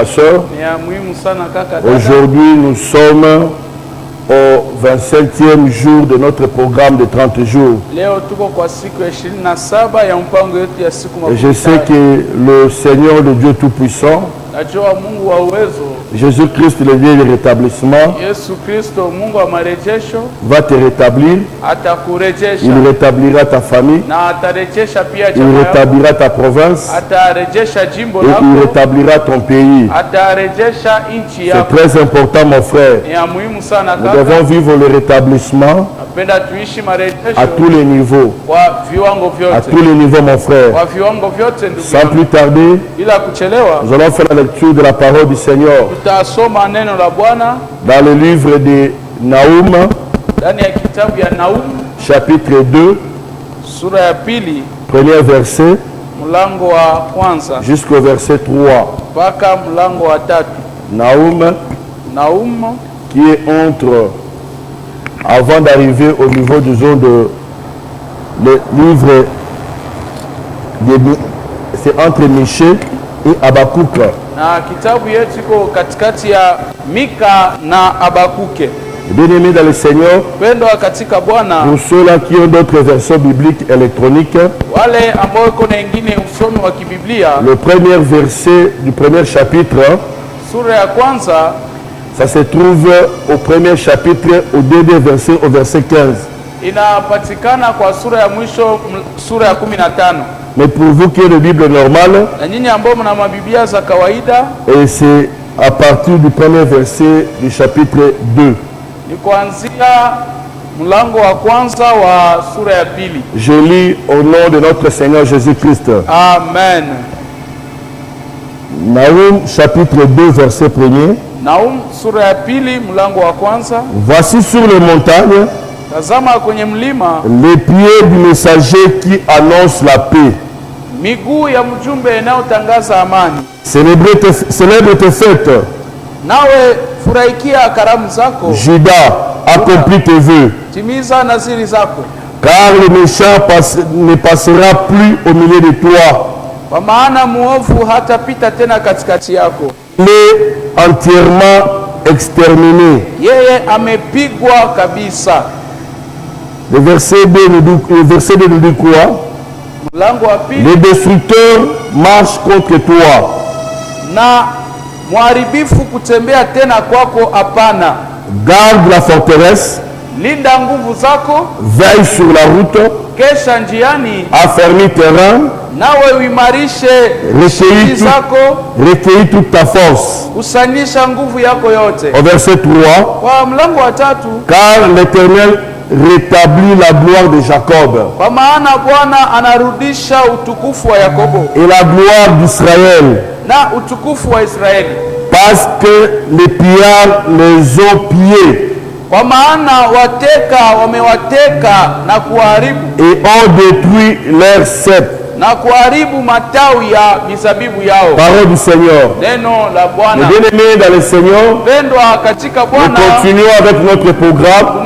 ma soeur. Aujourd'hui, nous sommes au 27e jour de notre programme de 30 jours. Et je sais que le Seigneur, le Dieu Tout-Puissant, Jésus-Christ, le Dieu de rétablissement, va te rétablir. Il rétablira ta famille. Il rétablira ta province. Et il rétablira ton pays. C'est très important, mon frère. Nous devons vivre le rétablissement à tous les niveaux. À tous les niveaux, mon frère. Sans plus tarder, nous allons faire la lecture de la parole du Seigneur dans le livre de Naoum, chapitre 2, premier verset jusqu'au verset 3. Naoum qui est entre, avant d'arriver au niveau du zone de le livre c'est entre Michée et Habakkuk. Bien-aimés dans le Seigneur, pour ceux-là qui ont d'autres versions bibliques électroniques, le premier verset du premier chapitre, ça se trouve au premier chapitre, au deuxième verset, au verset 15. Mais pour vous qui avez une Bible normale, et c'est à partir du premier verset du chapitre 2. Je lis au nom de notre Seigneur Jésus-Christ. Amen. Naoum chapitre 2 verset 1er. Voici sur les montagnes les pieds du messager qui annonce la paix. Célèbre tes fêtes. Judas, accomplis tes vœux. Car le méchant ne passera plus au milieu de toi. Il est entièrement exterminé. Le verset 2 nous dit quoi? Les destructeurs marchent contre toi. Garde la forteresse. Veille sur la route. Affermis tes reins. Recueillis toute ta force. Au verset 3. Car l'Éternel rétablit la gloire de Jacob et la gloire d'Israël, parce que les pillards les ont pillés et ont détruit leurs cep. Parole du Seigneur. Mes bien-aimés dans le Seigneur, nous continuons avec notre programme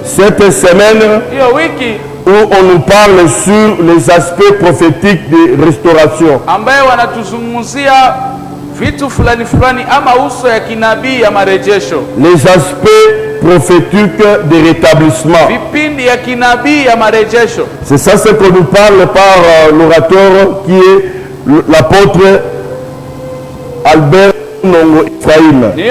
cette semaine où on nous parle sur les aspects prophétiques de restauration. Les aspects prophétiques de rétablissement. C'est ça ce qu'on nous parle par l'orateur qui est l'apôtre Albert Munongo Ephraim. Et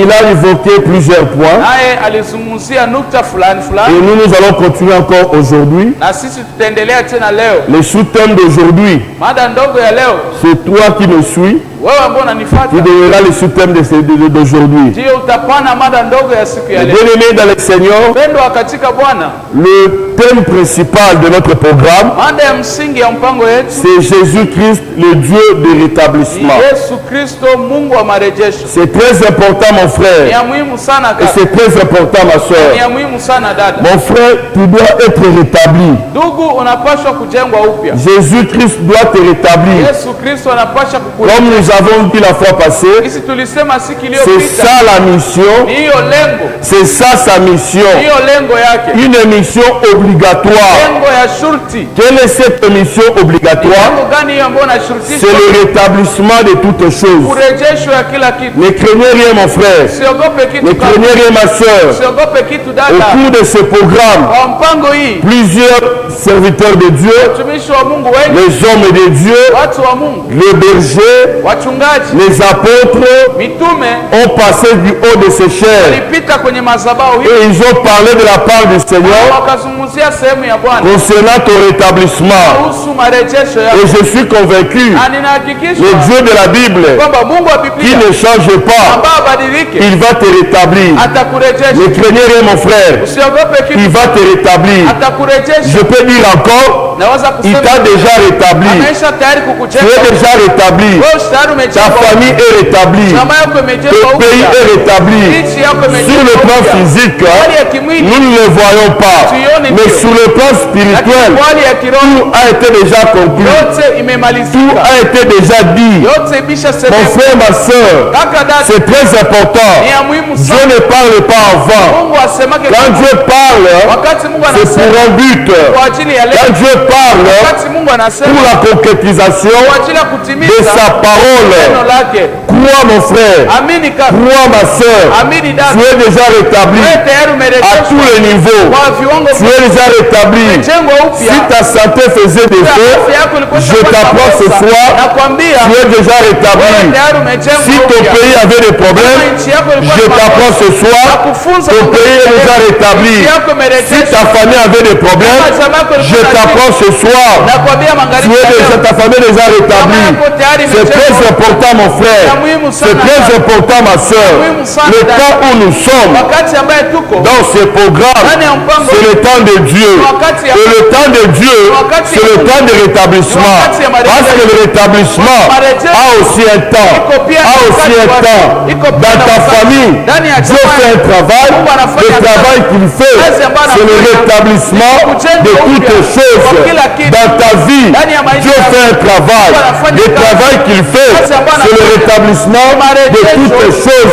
il a évoqué plusieurs points. Et nous allons continuer encore aujourd'hui. Le sous-thème d'aujourd'hui, c'est toi qui me suis. Tu donneras le sous-thème d'aujourd'hui. Bien-aimé dans le Seigneur, le thème principal de notre programme, c'est Jésus-Christ, le Dieu de rétablissement. C'est très important, mon frère. Et c'est très important, ma soeur. Mon frère, tu dois être rétabli. Jésus-Christ doit te rétablir. Comme nous avons dit la fois passée, c'est ça la mission. C'est ça sa mission. Une mission obligatoire. Quelle est cette mission obligatoire? C'est le rétablissement de toutes choses. Ne craignez rien mon frère. Ne craignez rien ma soeur. Au cours de ce programme, plusieurs serviteurs de Dieu, les hommes de Dieu, les bergers, les apôtres ont passé du haut de ces chairs et ils ont parlé de la part du Seigneur concernant ton rétablissement. Et je suis convaincu, le Dieu de la Bible qui ne change pas, il va te rétablir. Ne craignez rien mon frère, il va te rétablir. Je peux dire encore, il t'a déjà rétabli. Tu es déjà rétabli. Ta famille est rétablie. Ton pays est rétabli. Sur le plan physique, nous ne le voyons pas. Mais sur le plan spirituel, tout a été déjà conclu. Tout a été déjà dit. Mon frère, ma soeur, c'est très important. Dieu ne parle pas avant. Quand Dieu parle, c'est pour un but. Quand Dieu parle, pour la concrétisation de sa parole. Crois mon frère, crois ma soeur, tu es déjà rétabli à tous les niveaux. Tu es déjà rétabli. Si ta santé faisait défaut, je t'apprends ce soir, tu es déjà rétabli. Si ton pays avait des problèmes, je t'apprends ce soir, ton pays est déjà rétabli. Si ta famille avait des problèmes, je t'apprends ce soir, ta famille est déjà rétablie. C'est très important mon frère, c'est très important ma soeur. Le temps où nous sommes dans ce programme, c'est le temps de Dieu. Et le temps de Dieu, c'est le temps de rétablissement. Parce que le rétablissement a aussi un temps. Dans ta famille, Dieu fait un travail. Le travail qu'il fait, c'est le rétablissement de toutes les choses. Dans ta vie, Dieu fait un travail. Le travail qu'il fait, c'est le rétablissement de toutes les choses.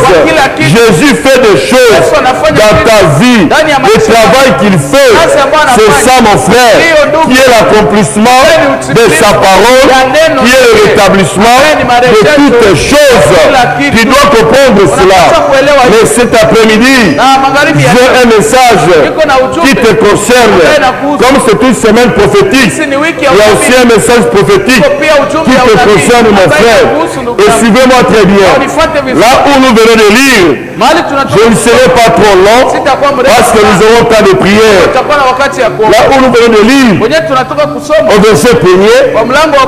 Jésus fait des choses dans ta vie. Le travail qu'il fait, c'est ça mon frère, qui est l'accomplissement de sa parole, qui est le rétablissement de toutes les choses. Tu dois comprendre cela. Mais cet après-midi, j'ai un message qui te concerne. Comme c'est une semaine prophétique, il y a aussi un message prophétique qui te concerne mon frère. Et suivez-moi très bien. Là où nous venons de lire, je ne serai pas trop long parce que nous aurons temps de prière. Là où nous venons de lire, au verset 1er,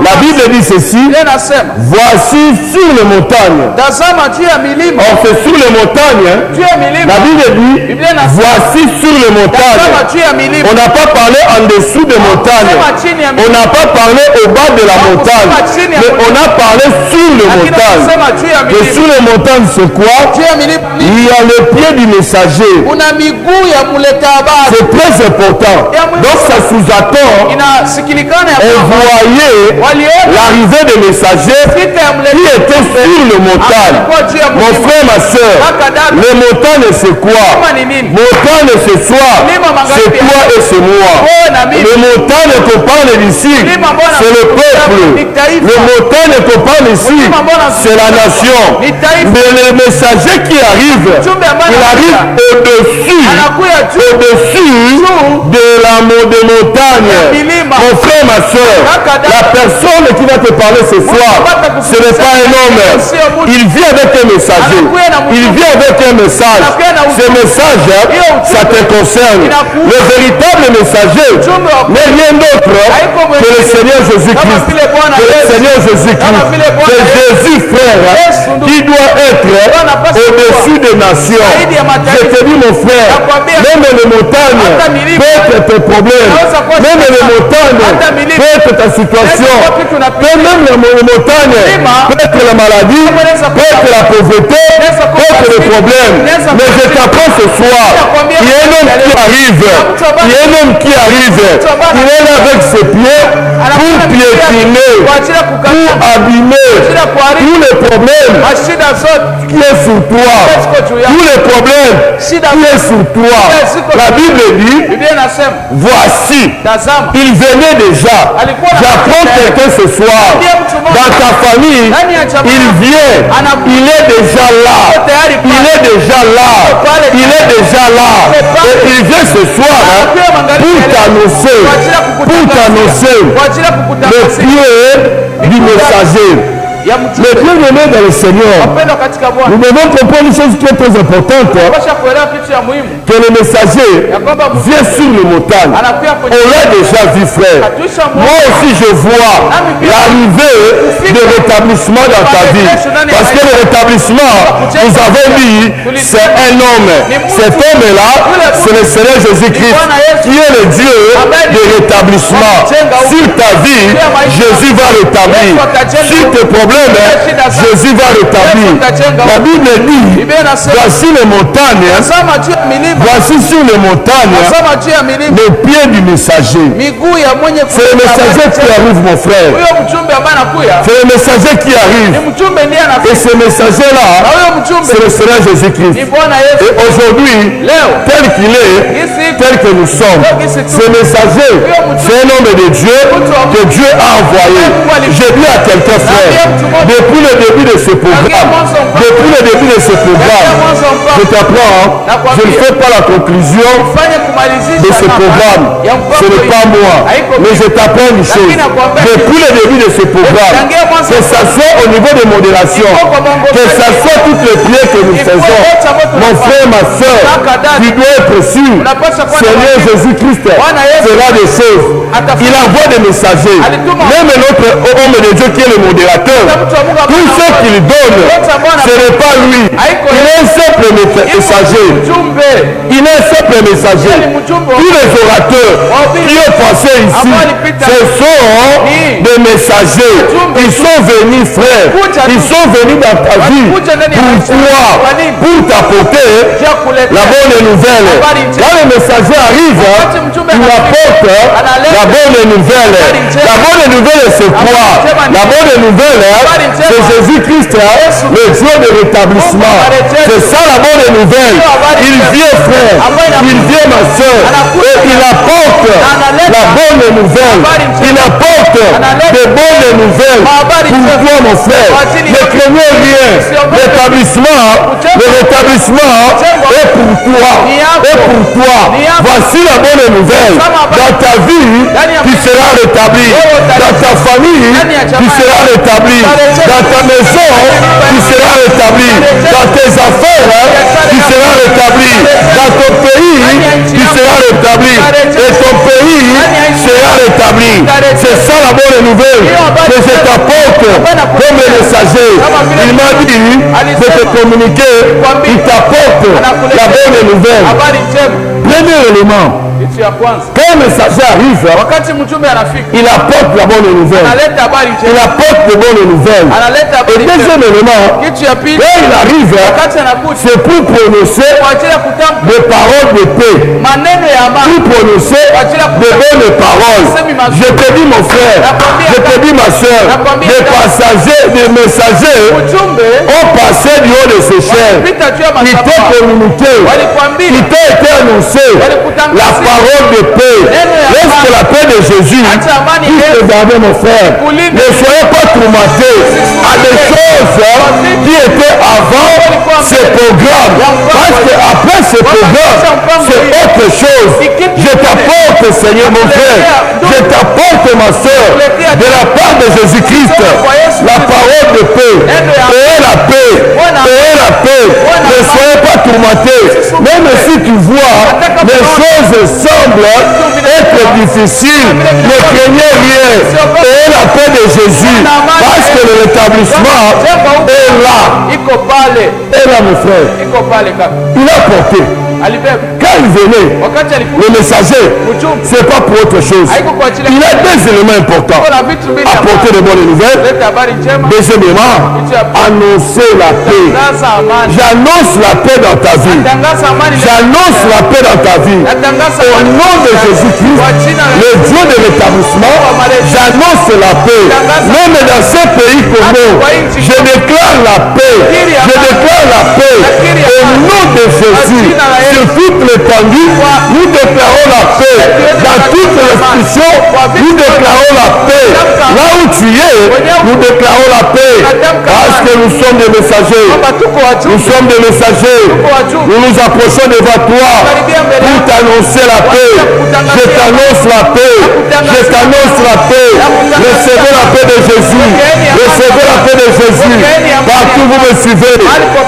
la Bible dit ceci: voici sur les montagnes. Or c'est sur les montagnes. La Bible dit voici sur les montagnes. On n'a pas parlé en dessous des montagnes. On n'a pas parlé au bas de la montagne. Mais on a parlé sur les montagnes. Et sur les montagnes c'est quoi? Il y a le pied du messager. C'est très important. Donc ça sous-attend. On voyait l'arrivée des messagers qui étaient sur les montagnes. Mon frère, ma soeur, les montagnes c'est quoi? Montagne ce soir, c'est toi et c'est moi. Les montagnes qu'on parle d'ici, c'est le peuple. Les montagnes qu'on parle ici, c'est la nation. Mais le messager qui arrive, il arrive au-dessus des montagnes. Mon frère, ma soeur, la personne qui va te parler ce soir, ce n'est pas un homme. Il vient avec un messager. Il vient avec un message. Ce message, ça te concerne. Le véritable messager n'est rien d'autre que le Seigneur Jésus-Christ. Le Seigneur Jésus-Christ. C'est Jésus, frère, qui doit être au-dessus des nations. Je te dis, mon frère, même les montagnes peuvent être tes problèmes. Même les montagnes peuvent être ta situation. Même les montagnes peuvent être la maladie, peut être la pauvreté, peut être le problème. Mais je t'apprends ce soir, il y a un homme qui arrive. Il y a un homme qui arrive. Il est là avec ses pieds pour piétiner pour abîmer tous les problèmes qui est sur toi. Tous les problèmes qui est sur toi. La Bible dit, voici, il venait déjà. J'apprends quelqu'un ce soir. Dans ta famille, il vient. Il est déjà là. Il est déjà là. Il est déjà là. Et il vient ce soir pour t'annoncer le pied du messager. Mais bien aimé dans le Seigneur, nous devons comprendre une chose qui est très importante, que le messager vient sur les montagnes. On l'a déjà vu, frère. Moi aussi je vois l'arrivée de rétablissement dans ta vie. Parce que le rétablissement, nous avons dit, c'est un homme. Cet homme-là, c'est le Seigneur Jésus-Christ, qui est le Dieu de rétablissement. Sur ta vie, Jésus va rétablir. Sur tes problèmes, Jésus va rétablir. La Bible dit, voici les montagnes, voici sur les montagnes le pied du messager. C'est le messager qui arrive, mon frère. C'est le messager qui arrive. Et ce messager-là, c'est le Seigneur Jésus-Christ. Et aujourd'hui, tel qu'il est, tel que nous sommes, ce messager, c'est un homme de Dieu que Dieu a envoyé. Je dis à quelqu'un, frère, depuis le début de ce programme, je t'apprends, je ne fais pas la conclusion de ce programme. Ce n'est pas moi, mais je t'apprends une chose. Depuis le début de ce programme, que ce soit au niveau de modération, que ce soit toutes les prières que nous faisons, mon frère, ma soeur, tu dois être sûr, Seigneur Jésus-Christ fera des choses. Il envoie des messagers. Même notre homme de Dieu qui est le modérateur, tout ce qu'il donne, ce n'est pas lui. Il est un simple messager. Il est un simple messager. Tous les orateurs qui ont passé ici, ce sont des messagers. Ils sont venus, frère. Ils sont venus dans ta vie. Pourquoi? Pour t'apporter la bonne nouvelle. Quand le messager arrive, il apporte la bonne nouvelle. La bonne nouvelle, c'est quoi? La bonne nouvelle, c'est Jésus-Christ, le Dieu de rétablissement. C'est ça la bonne nouvelle. Il vient, frère. Il vient, ma soeur. Et il apporte la bonne nouvelle. Il apporte de bonnes nouvelles pour toi, mon frère. Ne craignez rien. Le rétablissement est pour toi. Et pour toi. Voici la bonne nouvelle. Dans ta vie, tu seras rétabli. Dans ta famille, tu seras rétabli. Dans ta maison, tu seras rétabli. Dans tes affaires, tu seras rétabli. Dans ton pays, tu seras rétabli. Et ton pays sera rétabli. C'est ça la bonne nouvelle que je t'apporte comme messager. Il m'a dit de te communiquer. Il t'apporte la bonne nouvelle. Premier élément. Quand un messager arrive, il apporte la bonne nouvelle. Il apporte de bonnes nouvelles. Et deuxième élément, quand il arrive, c'est pour prononcer des paroles de paix. Pour prononcer de bonnes paroles. Je te dis, mon frère, je te dis, ma soeur, des passagers, des messagers ont passé du haut de ces chaînes. Il t'est communiqué, il t'a été annoncé la parole de paix. Lorsque la paix de Jésus puisse te garder, mon frère, ne soyez pas traumatés à des choses qui étaient avant ce programme. Parce qu'après ce programme, c'est autre chose. Je t'apporte, Seigneur, mon frère, je t'apporte, ma soeur, de la part de Jésus-Christ, la parole de paix. Et la paix. Et la paix. Ne soyez pas traumatés. Même si tu vois les choses semblent être difficiles, ne craignez rien. Et la paix de Jésus, parce que le rétablissement est là. Et là, mon frère, il a porté. Quand quand il venait, le messager, ce n'est pas pour autre chose. Il a deux éléments importants. Apporter de bonnes nouvelles. Deuxièmement, annoncer la paix. J'annonce la paix dans ta vie. J'annonce la paix dans ta vie. Au nom de Jésus-Christ, le Dieu de l'établissement, j'annonce la paix. Même dans ce pays Congo, je déclare la paix. Je déclare la paix. Au nom de Jésus, sur toute l'étendue, nous déclarons la paix. Dans toute restriction, nous déclarons la paix. Là où tu es, nous déclarons la paix. Parce que nous sommes des messagers. Nous sommes des messagers. Nous nous approchons devant toi pour t'annoncer la paix. Je t'annonce la paix. Je t'annonce la paix. Recevez la paix de Jésus. Recevez la paix de Jésus. Partout vous me suivez.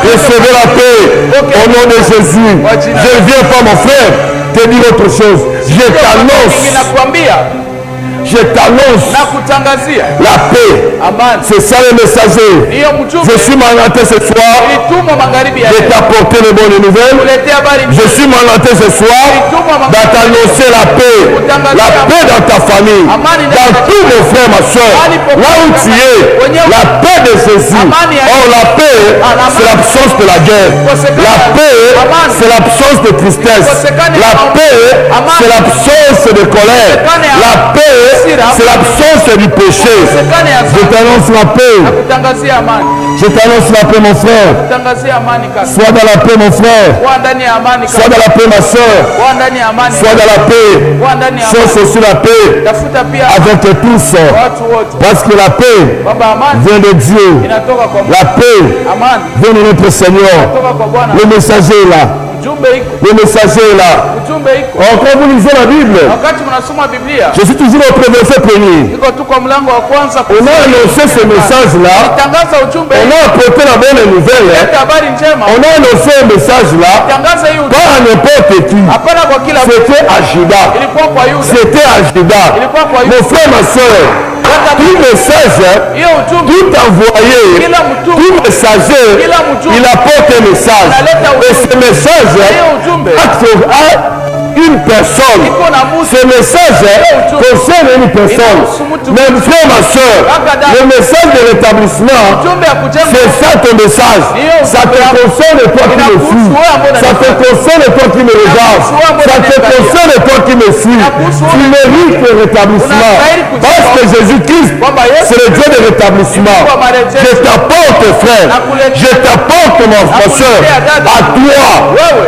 Recevez la paix. Au nom de Jésus. Je ne viens pas, mon frère, te dire autre chose. Je t'annonce. Je t'annonce la paix. C'est ça le messager. Je suis mandaté ce soir de t'apporter les bonnes nouvelles. Je suis mandaté ce soir de t'annoncer la paix. La paix dans ta famille, dans tous mes frères, ma soeur. Là où tu es, la paix de Jésus. Or la paix, c'est l'absence de la guerre. La paix, c'est l'absence de tristesse. La paix, c'est l'absence de colère. La paix, c'est l'absence du péché. Je t'annonce la paix. Je t'annonce la paix, mon frère. Sois dans la paix, mon frère. Sois dans la paix, ma soeur. Sois dans la paix. Cherche aussi la paix avec tous. Parce que la paix vient de Dieu. La paix vient de notre Seigneur. Le messager est là. Le messager est là. Quand vous lisez la Bible, je suis toujours au verset premier. On a annoncé ce message-là. On a apporté la bonne nouvelle. On a annoncé un message-là. Pas à n'importe qui. C'était à Judas. C'était à Judas. Mon frère, ma soeur, tout message, tout envoyé, tout messager, il apporte un message. Et ce message acte une personne. Ce message concerne une personne. Même frère, ma soeur, le message de l'établissement, c'est ça ton message. Ça te concerne toi qui me suis. Ça te concerne toi qui me regarde. Ça te concerne toi qui me suis. Tu mérites le rétablissement. Parce que Jésus-Christ, c'est le Dieu de rétablissement. Je t'apporte, frère. Je t'apporte, ma soeur.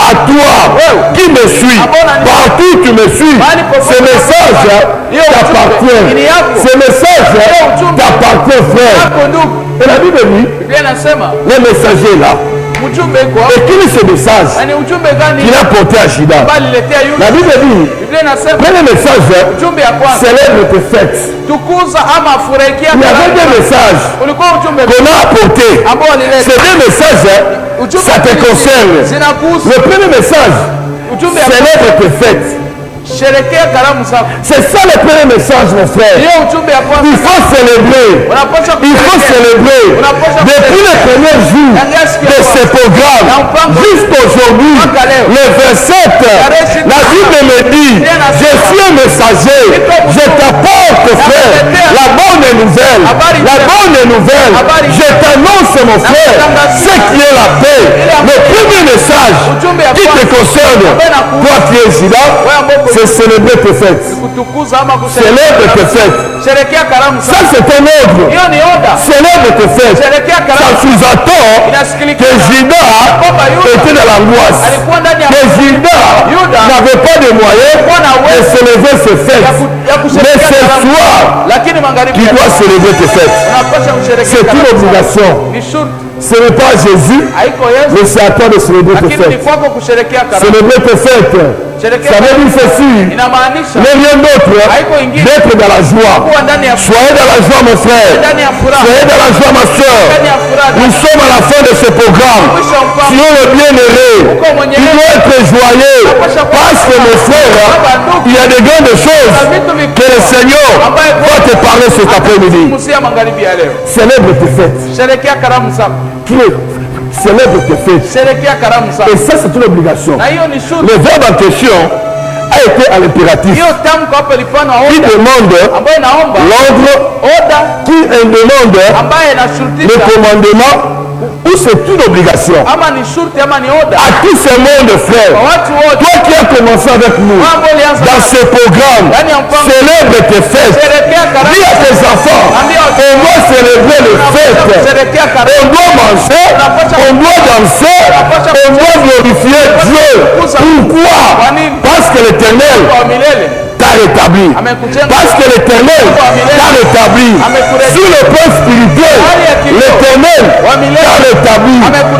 À toi, qui me suit. Partout tu me suis, ce message t'appartient. Ce message t'appartient, frère. Et la Bible dit, le messager est là. Et quel est ce message qu'il a porté à Judas? La Bible dit, prenez le message, célèbre tes fêtes. Il y avait des messages qu'on a apportés. Ces deux messages, ça te concerne. Le premier message, célèbre tes fêtes. C'est ça le premier message, mon frère. Il faut célébrer. Il faut célébrer. Depuis le premier jour de ce programme jusqu'aujourd'hui, le verset, la Bible me dit, je suis un messager. Je t'apporte, frère, la bonne nouvelle. La bonne nouvelle. Je t'annonce, mon frère, ce qui est la paix. Le premier message qui te concerne, toi qui es Judas, c'est célébrer tes fêtes. Célèbre tes fêtes. Ça, c'est un ordre. Célèbre tes fêtes. Ça sous-entend que Judas était dans l'angoisse. Que Judas n'avait pas de moyens de célébrer ses fêtes. Mais c'est toi qui dois célébrer tes fêtes. C'est une obligation. Ce n'est pas Jésus, mais c'est à toi de célébrer tes fêtes. Célébrer tes fêtes. Ça veut dire ceci, mais rien d'autre d'être dans la joie. Soyez dans la joie, mon frère. Soyez dans la joie, ma soeur. Nous sommes à la fin de ce programme. Si on est bien-aimé, tu dois être joyeux. Parce que, mon frère, il y a des grandes choses que le Seigneur va te parler cet après-midi. Célèbre tes fêtes. Célèbre tes fêtes. Et ça, c'est une obligation. Le verbe en question a été à l'impératif. Qui demande l'ordre, qui demande le commandement, ou c'est une obligation. À tout ce monde, frère, toi qui as commencé avec nous dans ce programme, célèbre tes fêtes. Dis à tes enfants, on doit célébrer les fêtes. On doit manger, on doit danser, on doit glorifier Dieu. Pourquoi? Parce que l'Éternel t'a rétabli. Parce que l'Éternel t'a rétabli. Sur le plan spirituel, l'Éternel t'a rétabli.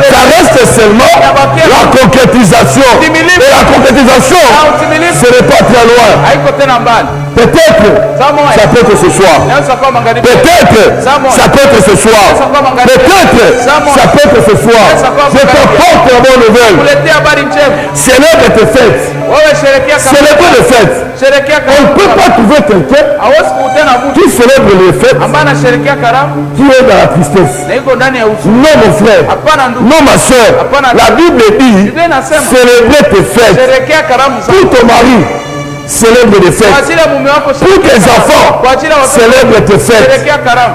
Ça reste seulement la concrétisation. Et la concrétisation, ce n'est pas très loin. Peut-être ça peut être ce soir. Peut-être ça peut être ce soir. Peut-être ça peut être ce soir. Je t'apporte la bonne nouvelle. Célèbre tes fêtes. Célèbre les fêtes. On ne peut pas trouver quelqu'un qui célèbre les fêtes qui est dans la tristesse. Non mon frère, non ma soeur. La Bible dit célébrer tes fêtes. Pour ton mari, célèbre les fêtes. Pour tes enfants, célèbre tes fêtes.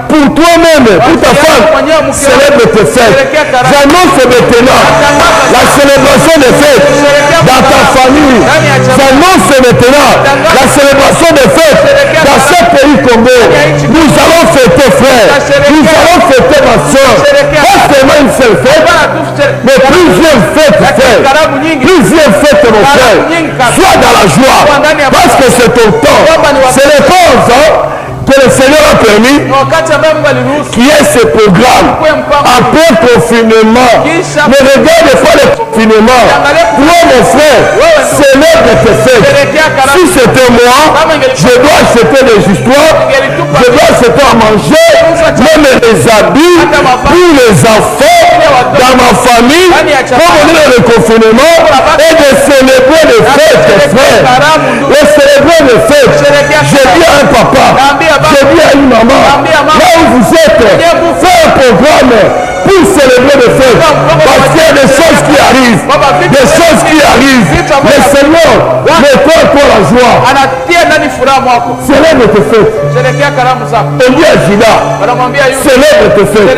Pour toi-même, pour ta femme, célèbre tes fêtes. J'annonce maintenant la célébration des fêtes dans ta famille. J'annonce maintenant la célébration des fêtes dans ce pays Congo. Nous allons fêter, frère. Nous allons fêter, ma soeur. Pas seulement une seule fête, mais plusieurs fêtes, frère. Plusieurs fêtes, mon frère. Sois dans la joie. Parce que c'est ton temps. C'est les 11 ans que le Seigneur a permis qui est ce programme après le confinement. Ne regarde pas le confinement. Toi mon frère, célèbre tes fêtes. Si c'était moi, je dois acheter des histoires, je dois acheter à manger, même les habits pour les enfants dans ma famille, comme on est dans le confinement, et de célébrer les fêtes, frère. De célébrer les fêtes. Je dis à un papa, je dis à une maman, là où vous êtes, faites un programme pour célébrer les fêtes. Parce qu'il y a des choses qui arrivent. Des choses qui arrivent. Le Seigneur met-toi pour la joie. Célèbre tes fêtes. On dit à Judas, célèbre tes fêtes.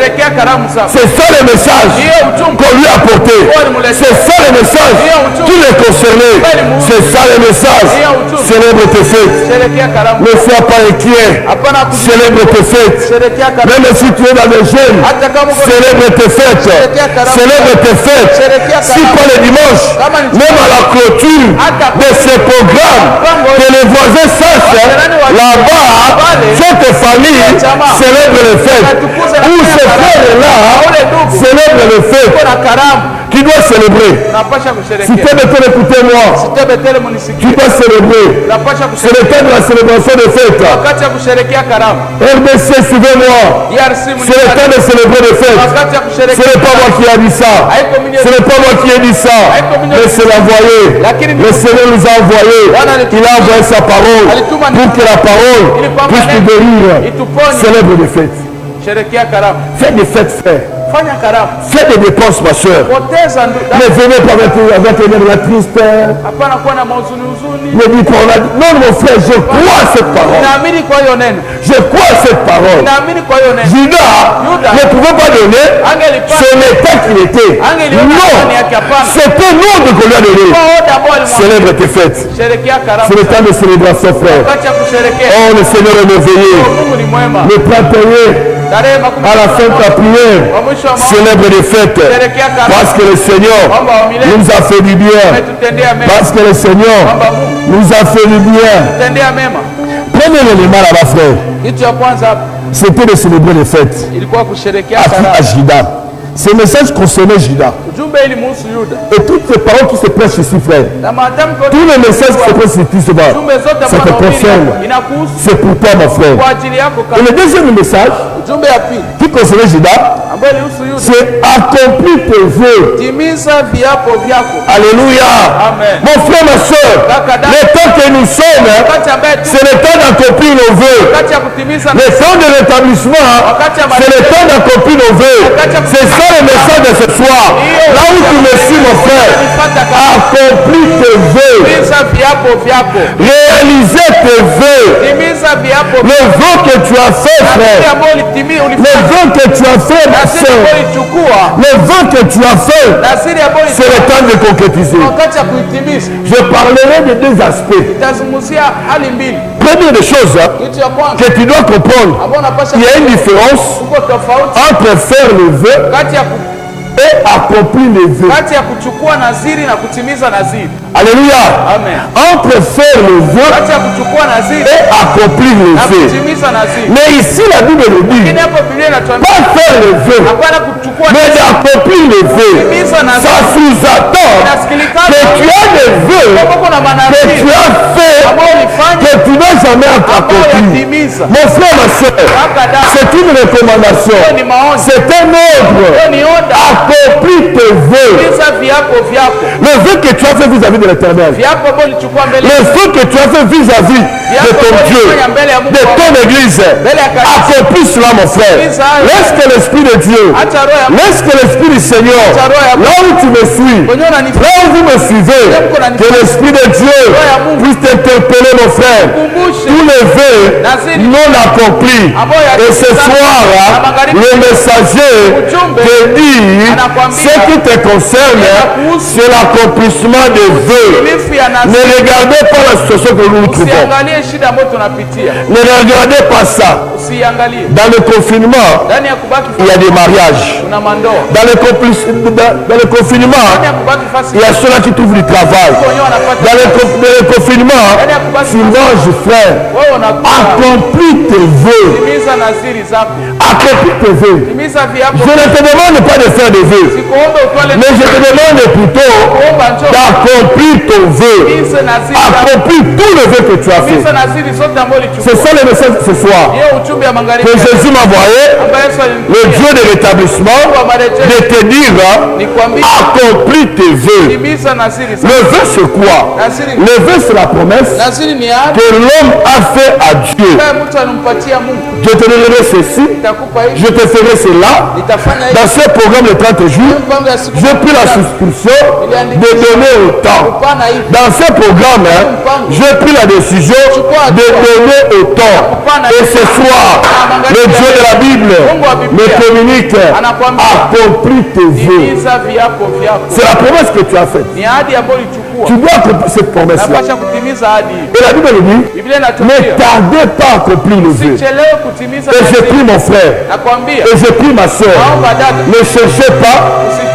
C'est ça le message qu'on lui a apporté. C'est ça le message qui les concernait. C'est ça le message. Célèbre tes fêtes. Ne sois pas inquiet. Célèbre tes fêtes. Même si tu es dans les jeunes, célèbre tes fêtes. Célèbre tes fêtes. Si pas le dimanche, même à la clôture de ce programme, que les voisins sachent, là-bas, cette famille célèbre les fêtes. Où ce frère-là célèbre les fêtes. Qui doit célébrer? Si tu es de écouter moi, tu dois célébrer. C'est le temps de la célébration des fêtes. RDC, suivez-moi. C'est le temps de célébrer les fêtes. Ce n'est pas moi qui ai dit ça. Ce n'est pas moi qui ai dit ça. Mais c'est l'envoyé. Le Seigneur nous a envoyé. Il a envoyé sa parole pour que la parole puisse nous guérir. Célèbre les fêtes. Fais des fêtes, frère. Fais des dépenses, ma soeur. Ne venez pas avec la triste. Ne dis pas, non mon frère, je crois à cette parole. Je crois à cette parole. Judas ne pouvait pas donner son état qu'il était. Non, c'est ton nom que l'on a donné. Célèbre tes fêtes. C'est le temps de célébration, frère. Oh, le Seigneur est merveilleux. Le plat payé. À la fin de ta prière, célèbre les fêtes. Parce que le Seigneur nous a fait du bien. Parce que le Seigneur nous a fait du bien. Prenez l'élément là-bas, frère. C'était de célébrer les fêtes. À Judas. Ce message concernait Judas. Et toutes ces paroles qui se prêchent ici, frère. Tous les messages qui se prêchent ici, ça te concerne. C'est pour toi, mon frère. Et le deuxième message qui concernait Judas, c'est accomplir tes vœux. Alléluia. Mon frère, ma soeur, le temps que nous sommes, c'est le temps d'accomplir nos vœux. Le temps de l'établissement, c'est le temps d'accomplir nos vœux. C'est ça ça le message de ce soir. Là où tu me suis, mon frère, accomplis tes vœux. Réaliser tes vœux. Le vœu que tu as fait, frère. Le vœu que tu as fait, ma soeur. Le vœu que tu as fait, c'est le temps de concrétiser. Je parlerai de deux aspects. Première des choses que tu dois comprendre, il y a une différence entre faire le vœu et accomplir les vœux. Alléluia. Amen. Entre faire le vœu et accomplir les vœux. Mais ici la Bible nous dit, pas faire le vœu, mais d'accomplir les vœux. Ça sous-attend que tu as des vœux que tu as fait, que tu n'as jamais accompli. Mon frère, ma soeur, c'est une recommandation, c'est un ordre. Accomplis tes vœux. Le vœu que tu as fait vis-à-vis de l'Éternel. Le vœu que tu as fait vis-à-vis de ton Dieu, de ton Église. Accomplis cela, mon frère. Laisse que l'Esprit de Dieu, laisse que l'Esprit du Seigneur, là où tu me suis, là où vous me suivez, que l'Esprit de Dieu puisse t'interpeller, mon frère. Tous les vœux non accomplis. Et ce soir, le messager te dit ce qui te concerne, c'est l'accomplissement des vœux. Ne regardez pas la situation que nous trouvons. Ne regardez pas ça. Dans le confinement, il y a des mariages. Dans le confinement, il y a ceux-là qui trouvent du travail. Dans le confinement, tu manges, frère. Accomplis tes vœux. Accomplis tes vœux. Je ne te demande pas de faire des vœux, mais je te demande plutôt d'accomplir ton vœu. Accomplis tout le vœu que tu as fait. C'est ça le message de ce soir. Que Jésus m'a envoyé, le Dieu de rétablissement, de te dire accomplis tes vœux. Le vœu c'est quoi? Le vœu c'est la promesse que l'homme a fait à Dieu. Je te donnerai ceci, je te ferai cela. Dans ce programme de 30 jours, j'ai pris la souscription de donner autant. Dans ce programme, j'ai pris la décision de donner autant. Et ce soir, le Dieu de la Bible me communique, accomplis tes vœux. C'est la promesse que tu as faite. Tu dois accomplir cette promesse-là. Et la Bible nous dit, ne tardez pas à accomplir les vœux. Et j'ai pris mon frère, et j'ai pris ma soeur. Ne cherchez pas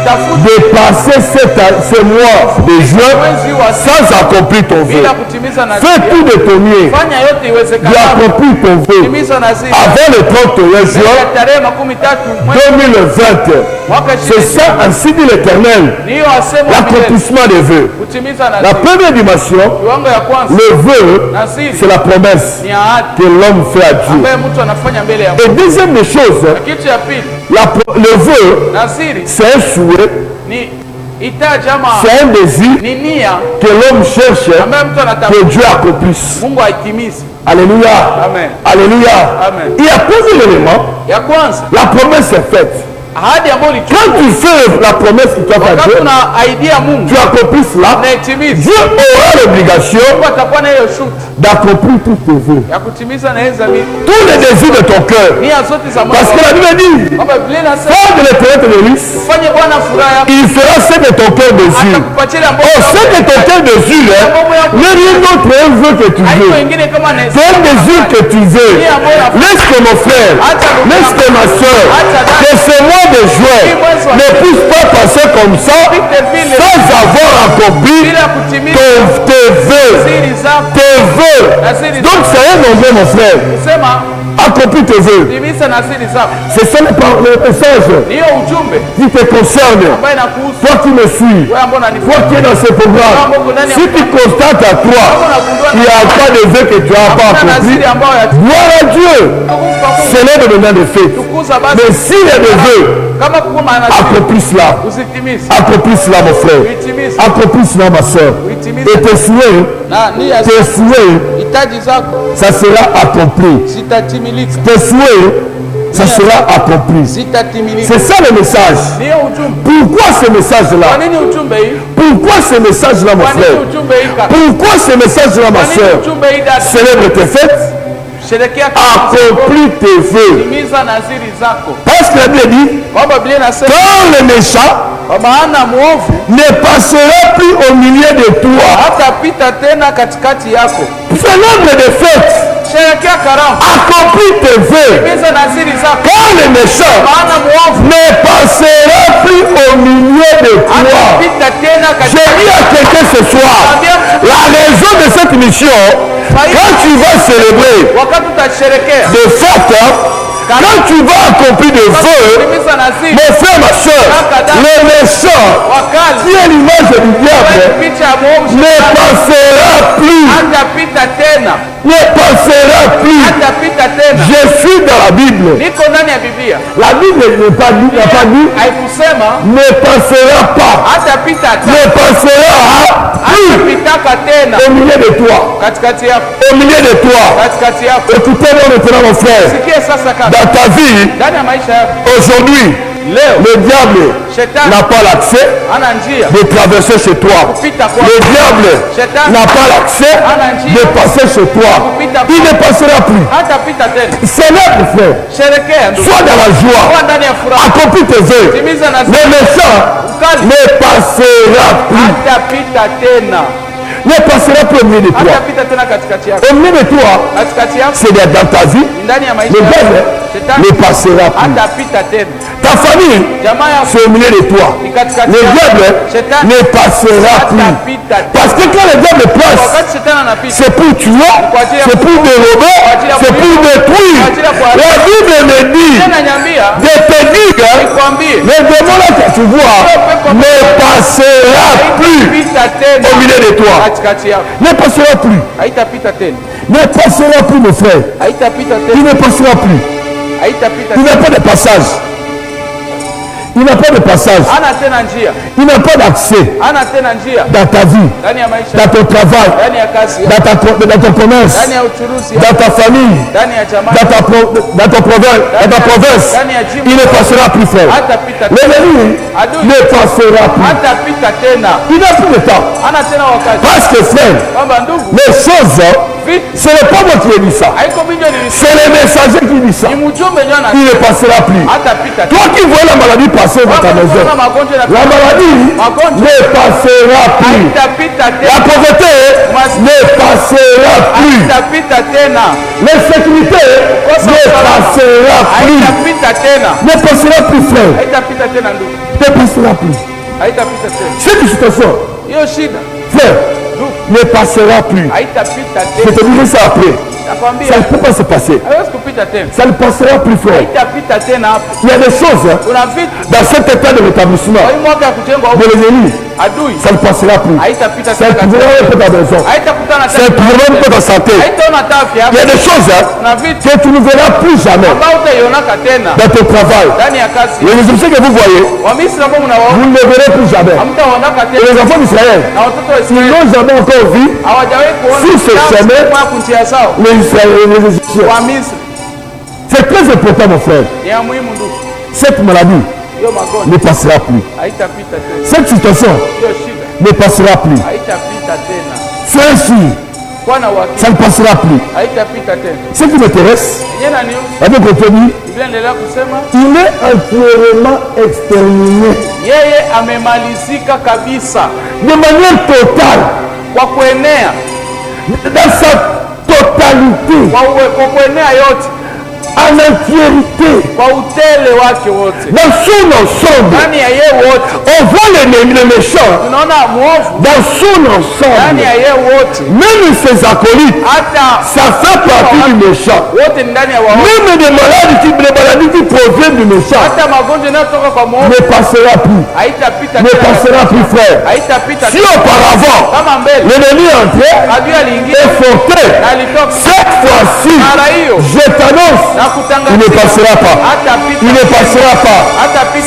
de passer ce mois de juin sans accomplir ton vœu. Fais tout de ton mieux d'accomplir ton vœu avant le 31 juin 2020. C'est ça, ainsi dit l'Éternel, l'accomplissement des vœux. La première dimension, le vœu, c'est la promesse que l'homme fait à Dieu. Et deuxième des choses, le vœu, c'est un souhait, c'est un désir que l'homme cherche que Dieu accomplisse. Alléluia. Amen. Alléluia. Amen. Il y a plusieurs éléments. La promesse est faite. Quand tu fais la promesse que tu as faite à Dieu, tu accomplis cela, Dieu aura l'obligation d'accomplir tous tes vœux, tous les désirs de ton cœur. Parce que la Bible dit, fais de l'éternel tes délices, il fera ce que ton cœur désire. Oh, ce que ton cœur désire, n'est rien d'autre un vœu que tu veux. C'est un désir que tu veux. Laisse que mon frère, laisse que ma soeur, que ce mois de juin ne puisse pas passer comme ça sans avoir accompli tes vœux. Tes vœux. Donc c'est un nombre, mon frère. Accomplis tes vœux. C'est ça le message qui te concerne. Toi qui me suis, toi qui es dans ce programme, si tu constates à toi qu'il n'y a pas de vœux que tu n'as pas accompli, gloire à Dieu. C'est l'un des moments de fête. Mais s'il y a des vœux, accomplis cela. Accomplis cela, mon frère. Accomplis cela, ma soeur. Et tes souhaits, ça sera accompli. Tes souhaits ça sera accompli. C'est ça le message. Pourquoi ce message-là? Pourquoi ce message-là, mon frère? Pourquoi ce message-là, ma soeur? Célèbre tes fêtes, accomplis tes vœux. Parce que la Bible dit, quand le méchant ne passera plus au milieu de toi, célèbre des fêtes, accomplis tes vœux. Quand le méchant ne passera plus au milieu de toi. J'ai dit à quelqu'un ce soir, la raison de cette mission, quand tu vas célébrer des fêtes, quand tu vas accomplir des vœux, mon frère, ma soeur, le méchant, qui est l'image du diable, ne passera plus. Ne passera plus. Je suis dans la Bible. La Bible n'a pas dit, ne passera pas. Ne passera plus au milieu de toi. Au milieu de toi. Écoutez-moi maintenant, mon frère. Dans ta vie, aujourd'hui, le diable n'a pas l'accès de traverser chez toi. Le diable n'a pas l'accès de passer chez toi. Il ne passera plus. Célèbre, frère. Sois dans la joie. Accomplis tes vœux. Le méchant ne passera plus. Ne passera plus au milieu de toi. Au milieu de toi, c'est dans ta vie. Le diable ne passera plus. Ta famille, c'est au milieu de toi. Le diable ne passera plus. Parce que quand le diable passe, c'est pour tuer, c'est pour dérober, c'est pour détruire. La Bible me dit de te dire, le démon là que tu vois ne passera plus au milieu de toi. Ne passera plus. Ne passera plus, mon frère. Il ne passera plus. Il n'a pas de passage. Il n'a pas de passage. Il n'a pas d'accès dans ta vie, dans ton travail, dans ton commerce, dans ta famille, dans ta province. Il ne passera plus, frère. L'ennemi ne passera plus. Il n'a plus de temps. Parce que, frère, les choses, ce n'est pas moi qui ai dit ça. C'est le messager qui dit ça. Il ne passera plus. Toi qui vois la maladie passer dans ta maison, la maladie ne passera plus. La pauvreté ne passera plus. L'insécurité ne passera plus. Ne passera plus, frère. Ne passera plus. Cette situation, frère, ne passera plus. Je te dirai ça après. Ça ne peut pas se passer. Ça ne passera plus, frère. Il y a des choses dans cet état de rétablissement de l'ennemi. Ça ne passera plus. Ça ne pourra pas ta maison. Ça ne pourra pas ta santé. Il y a des choses que tu ne verras plus jamais dans ton travail. Les Égyptiens que vous voyez, vous ne les verrez plus jamais. Et les enfants d'Israël, ils n'ont jamais encore vu sur ce chemin les Égyptiens. C'est très important, mon frère. Cette maladie ne passera plus. Cette situation ne passera plus. Sois sûr, ça ne passera plus. Ce qui m'intéresse, avec Anthony, il est entièrement exterminé de manière totale, dans sa totalité, en entièreté, dans son ensemble. On voit le méchant dans son ensemble. Même ses acolytes, ça fait partie du méchant. Même les maladies qui proviennent du méchant ne passera plus. Ne passera plus, frère. Si auparavant l'ennemi entré est forté, cette fois-ci, je t'annonce, il ne passera pas. Il ne passera pas.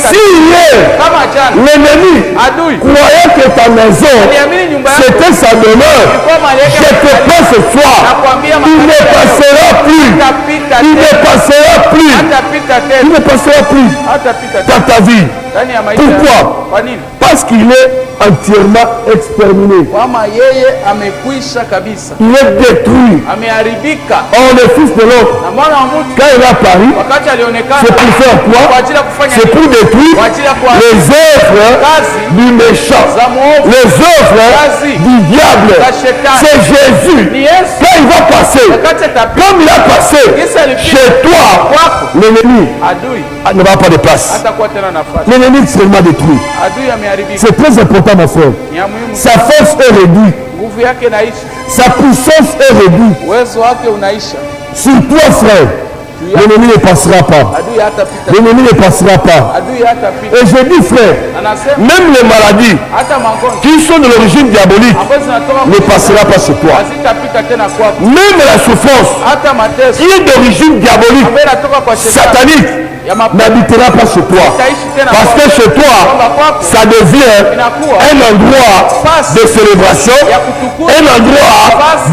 Si hier, l'ennemi croyait que ta maison, c'était sa demeure, je te prends ce soir, il ne passera plus. Il ne passera plus. Il ne passera plus dans ta vie. Pourquoi? Parce qu'il est entièrement exterminé. Il est détruit. Or le Fils de l'homme, quand il est apparu, c'est pour faire quoi? C'est pour détruire les œuvres du méchant, les œuvres du diable. C'est Jésus. Quand il va passer, comme il a passé chez toi, l'ennemi ne va pas de place. L'ennemi est seulement détruit. C'est très important, mon frère. Sa force est réduite. Sa puissance est réduite. Sur toi, frère, l'ennemi ne passera pas. L'ennemi ne passera pas. Et je dis, frère, même les maladies qui sont de l'origine diabolique ne passera pas sur toi. Même la souffrance qui est d'origine diabolique, satanique, n'habitera pas chez toi. Parce que chez toi, ça devient un endroit de célébration, un endroit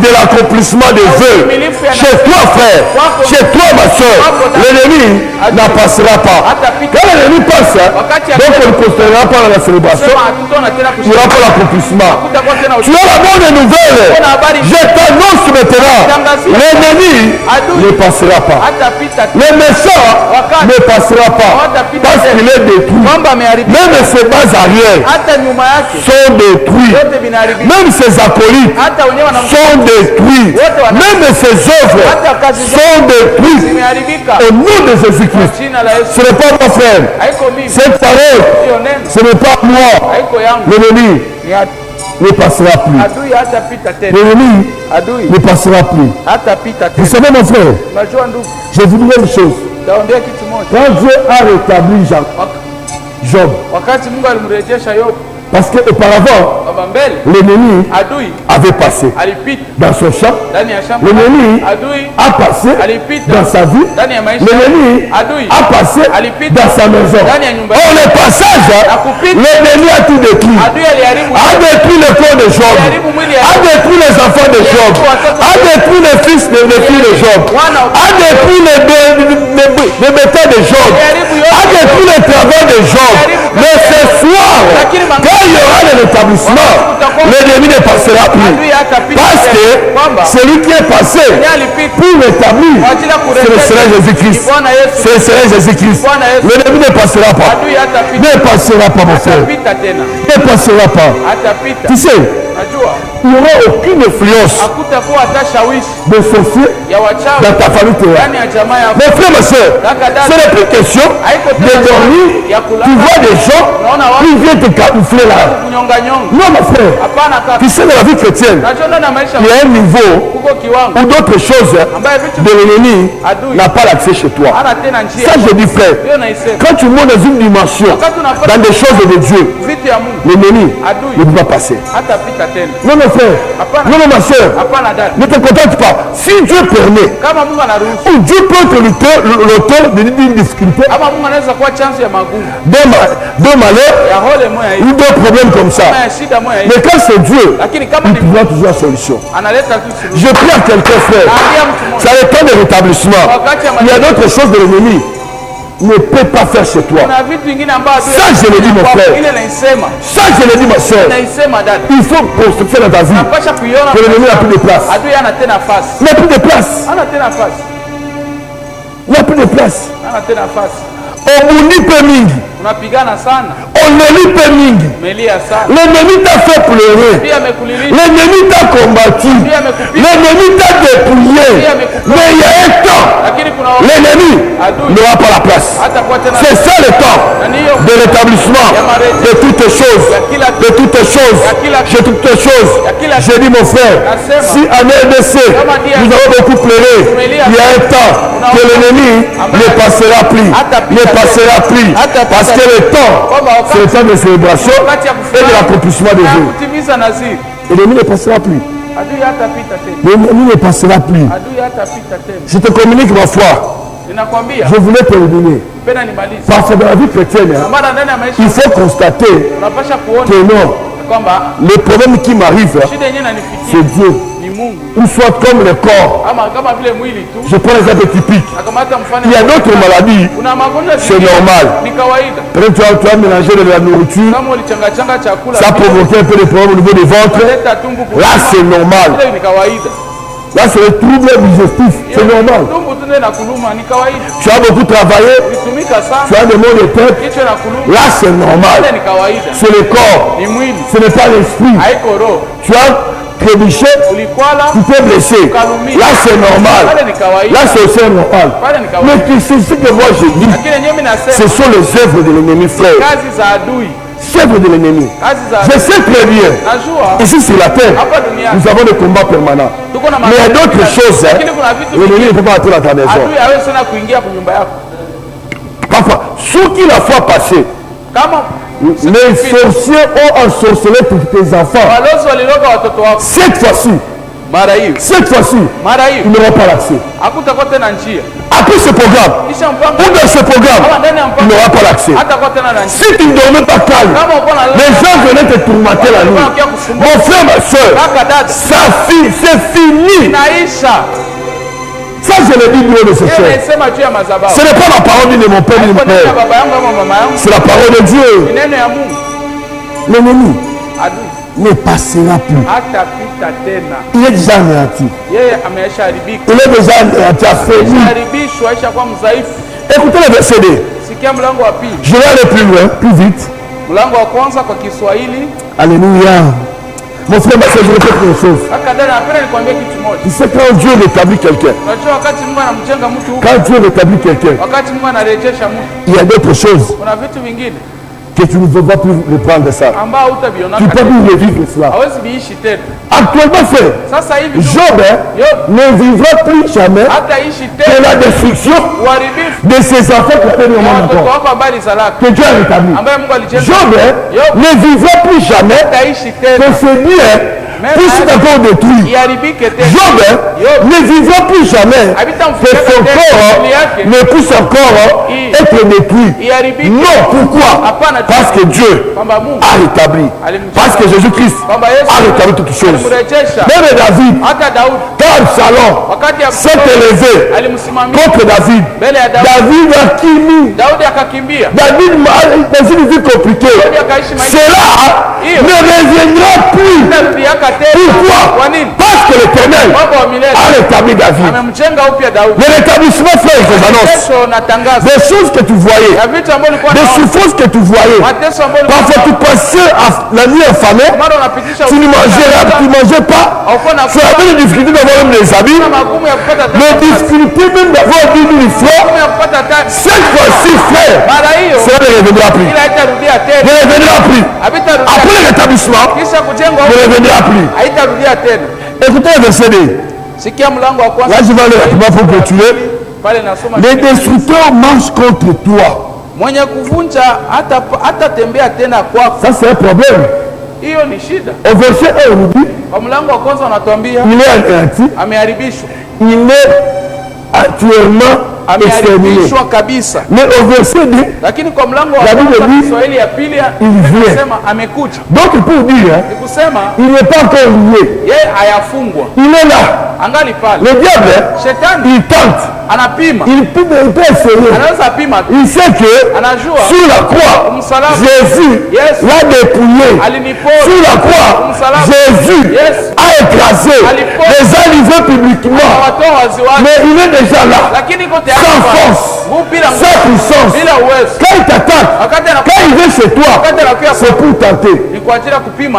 de l'accomplissement des vœux. Chez toi, frère, chez toi, ma soeur, l'ennemi n'en passera pas. Quand l'ennemi passe, donc on ne considérera pas la célébration, il n'y aura pas l'accomplissement. Tu as la bonne nouvelle. Je t'annonce maintenant, l'ennemi ne passera pas. Le méchant ne passera pas parce qu'il est détruit. Même ses bases arrières sont détruites. Même ses acolytes sont détruits. Même ses œuvres sont détruites. Au nom de Jésus-Christ. Ce n'est pas mon frère. Cette parole, ce n'est pas moi. L'ennemi ne passera plus. L'ennemi ne passera plus. Vous savez, mon frère, je vous dis une chose. Quand Dieu a rétabli Job, parce qu'auparavant, l'ennemi avait passé dans son champ, l'ennemi a passé dans sa vie, l'ennemi a passé dans sa maison. Or, le passage, l'ennemi a tout détruit. A détruit le corps de Job, a détruit les enfants de Job, a détruit les fils de filles de Job, a détruit les bétails de Job, a détruit les travaux de Job. Mais ce soir, quand il y aura le rétablissement, l'ennemi ne passera plus. Parce que celui qui est passé pour rétablir, c'est le Seigneur Jésus-Christ. C'est le Seigneur Jésus-Christ. L'ennemi ne passera pas. Ne passera pas, mon frère. Ne passera pas. Tu sais, il n'y aura aucune influence de sorcier dans ta famille. Mes frères, ma soeur, ce n'est plus question de dormir. Tu vois des gens qui viennent te camoufler là. Non, mon frère, tu sais, dans la vie chrétienne, il y a un niveau où d'autres choses de l'ennemi n'a pas l'accès chez toi. Ça, je dis, frère, quand tu montes dans une dimension, dans des choses de Dieu, l'ennemi ne peut pas passer. Non, mon frère, non, ma soeur, ne te contente pas. Si Dieu permet, ou Dieu peut être l'auteur d'une difficulté, d'un malheur, ou d'un problème comme ça. Mais quand c'est Dieu, il trouvera toujours la solution. Je prie à quelqu'un, frère, ça dépend de rétablissement. Il y a d'autres choses de l'ennemi ne peut pas faire chez toi. Ça, je le dis, mon frère. Ça, je le dis, ma soeur. Il faut construire dans ta vie que l'ennemi n'a plus de place. Il n'a plus de place. Il n'a plus de place. L'ennemi t'a fait pleurer. L'ennemi t'a combattu. L'ennemi t'a dépouillé. Mais il y a un temps, l'ennemi n'aura pas la place. C'est ça le temps de rétablissement de toutes choses. De toutes choses. De toutes choses. Je dis, mon frère, si en RDC nous avons beaucoup pleuré, il y a un temps que l'ennemi ne passera plus. Ne passera plus. Parce que le temps, c'est le temps de célébration et de l'accomplissement des vœux. Et l'ennemi ne passera plus. L'ennemi ne passera plus. Je te communique ma foi. Je voulais terminer. Parce que dans la vie chrétienne, il faut constater que non, le problème qui m'arrive, c'est Dieu. Ou soit comme le corps. Je prends l'exemple typique. Il y a d'autres maladies. C'est normal. Peut-être tu as mélangé de la nourriture. Ça a provoqué un peu de problèmes au niveau du ventre. Là, c'est normal. Là, c'est le trouble digestif. C'est normal. Tu as beaucoup travaillé. Tu as des maux de tête. Là, c'est normal. C'est le corps. Ce n'est pas l'esprit. Tu as trébuché. Tu t'es blessé. Là, c'est normal. Là, c'est aussi normal. Mais c'est ce que moi je dis. Ce sont les œuvres de l'ennemi, frère. Œuvres de l'ennemi. Je sais très bien. Ici sur la terre, nous avons des combats permanents. Mais il y a d'autres choses. L'ennemi ne peut pas entrer dans ta maison. Parfois, ceux qui la fois passée, les sorciers ont ensorcelé tous tes enfants. Cette fois-ci, ils n'auront pas l'accès. Après ce programme, ou dans ce programme, il n'aura pas l'accès. Si tu ne dormais pas calme, les gens venaient te tourmenter la nuit. Mon frère, ma soeur, c'est fini. Ça, je le dis, Dieu de ce cher. Ce n'est pas la parole de mon père ni de mon père. C'est la parole de Dieu. L'ennemi ne passera plus. Il est déjà anéanti. Il est déjà anéanti, affaibli. Écoutez le verset 2. Je vais aller plus loin, plus vite. Alléluia. Mon frère, je répète une chose. Tu sais, quand Dieu rétablit quelqu'un, il y a d'autres choses que tu ne veux pas plus reprendre ça. Tu ne peux plus revivre cela. Actuellement, frère, Job ne vivra plus jamais de la destruction de ses enfants qui étaient au monde encore. Que Dieu a rétabli. Job ne vivra plus jamais que ses biens puissent encore détruire. Job ne vivra plus jamais que son corps ne puisse encore être détruit. Non, pourquoi? Parce que Dieu a rétabli. Parce que Jésus-Christ a rétabli toutes choses. Même David, quand Absalom s'est élevé contre David, David a quitté. David, dans une vie compliquée, cela ne reviendra plus. Pourquoi? Parce que l'Éternel a rétabli David. Le rétablissement, frère, je vous annonce. Des choses que tu voyais, des souffrances que tu voyais. Parfois tu passais la nuit affamée, tu ne mangeais pas, tu avais des difficultés d'avoir même des habits, les difficultés même d'avoir 10 000 francs. Cette fois-ci, frère, cela ne reviendra plus. Ne reviendra plus. Après le rétablissement, ne reviendra plus. Écoutez le verset 2. Là, je vais aller rapidement pour clôturer. Les destructeurs marchent contre toi. Ça, c'est un problème. Au verset 1, on dit, il est anéanti, il est actuellement exterminé. Mais au verset 2, la Bible dit, il vient. Donc, pour dire, il n'est pas encore lié. Il est là. Le diable, il tente. Il peut essayer. Il sait que sur la croix, Jésus l'a dépouillé. Sur la croix, Jésus a écrasé, les a livrés publiquement. Mais il est déjà là. Sans force, sans puissance. Quand il t'attaque, quand il vient chez toi, c'est pour tenter.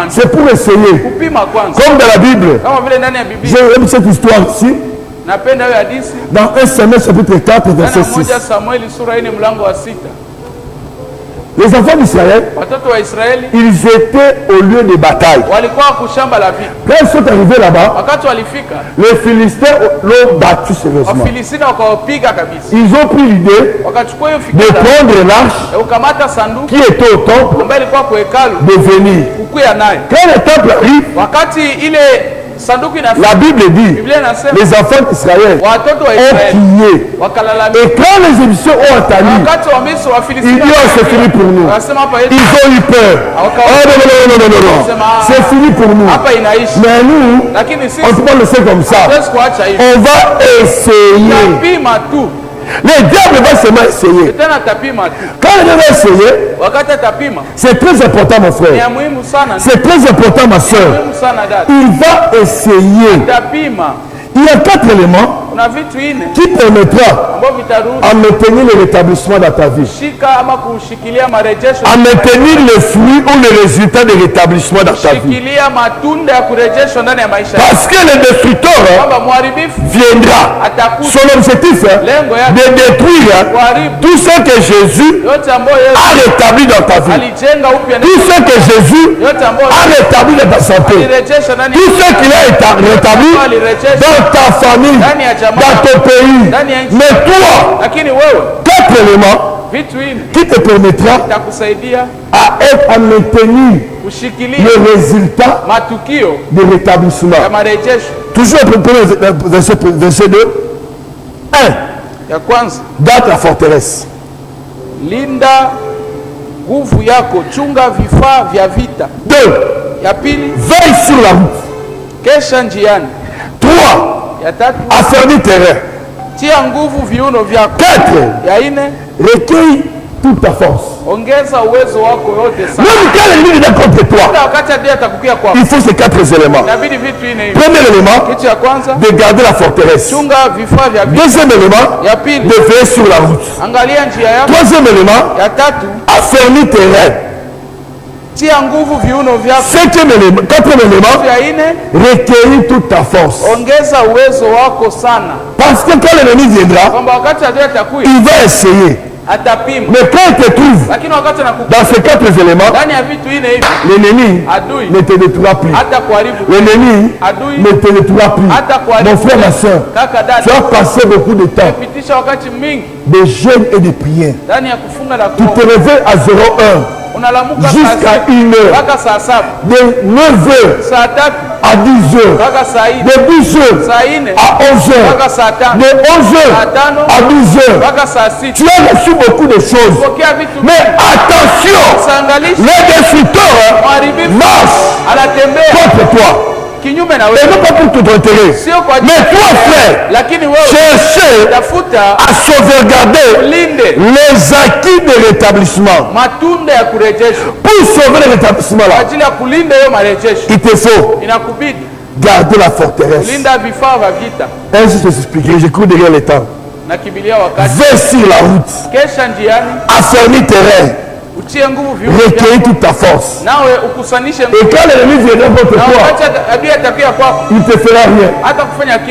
C'est pour essayer. Comme dans la Bible. J'aime cette histoire ici. Dans 1 Samuel chapitre 4 verset 6. Les enfants d'Israël, ils étaient au lieu de bataille. Quand ils sont arrivés là-bas, les Philistins l'ont battu sérieusement. Ils ont pris l'idée de prendre l'arche qui était au temple, de venir. Quand le temple arrive, La Bible dit, les enfants d'Israël ont crié. Et quand les Égyptiens ont entendu, ils disent, oh, c'est fini pour nous. Ils ont eu peur. Oh non, c'est fini pour nous. Mais nous, on ne peut pas le faire comme ça. On va essayer. Le diable va seulement essayer. Quand il va essayer, c'est très important, mon frère. C'est très important, ma soeur. Il va essayer. Il y a 4 éléments qui permettra à maintenir le rétablissement dans ta vie, à maintenir le fruit ou le résultat de rétablissement dans ta vie. Parce que le destructeur viendra. Son objectif de détruire tout ce que Jésus a rétabli dans ta vie, tout ce que Jésus a rétabli dans ta santé, tout ce qu'il a rétabli dans ta famille, dans ton pays. Mais toi, 4 éléments qui te permettra à maintenir le résultat de rétablissement. Toujours le verset 2. 1. Garde la forteresse. Linda nguvu yako, chunga vifaa vya vita. 2. Ya pili, veille sur la route. Kesha njiani. 3. Ya tatu, affermis terrain. Tia nguvu viuno vyako. 4. Ya ine, recueille toute ta force. Ongeza uwezo wako yote sana. Même quand l'ennemi vient contre toi, il faut ces 4 éléments. Premier élément, de garder la forteresse. Deuxième élément, de veiller sur la route. Troisième élément, affermir terrain. Cinquième élément, quatrième élément, recueillir toute ta force. Parce que quand l'ennemi viendra, il va essayer. Mais quand il te trouve dans ces 4 éléments, l'ennemi ne te détruira plus. L'ennemi ne te détruira plus. Mon frère, ma soeur, tu as passé beaucoup de temps de jeûne et de prière. Tu te réveilles à 01 jusqu'à 1h, de 9h à 10h, de 10h à 11h, de 11h à 12h. Tu as reçu beaucoup de choses. Mais attention, les destructeurs marchent contre toi. Et non pas pour tout intérêt. Mais toi, frère, cherchez à sauvegarder les acquis de rétablissement. Pour sauver le rétablissement là, il te faut garder la forteresse. Ainsi je t'expliquerai, je cours derrière les temps. Veille sur la route. Affermis terrain. Recueillir toute ta force. Et quand l'ennemi viendra contre toi, il ne te fera rien.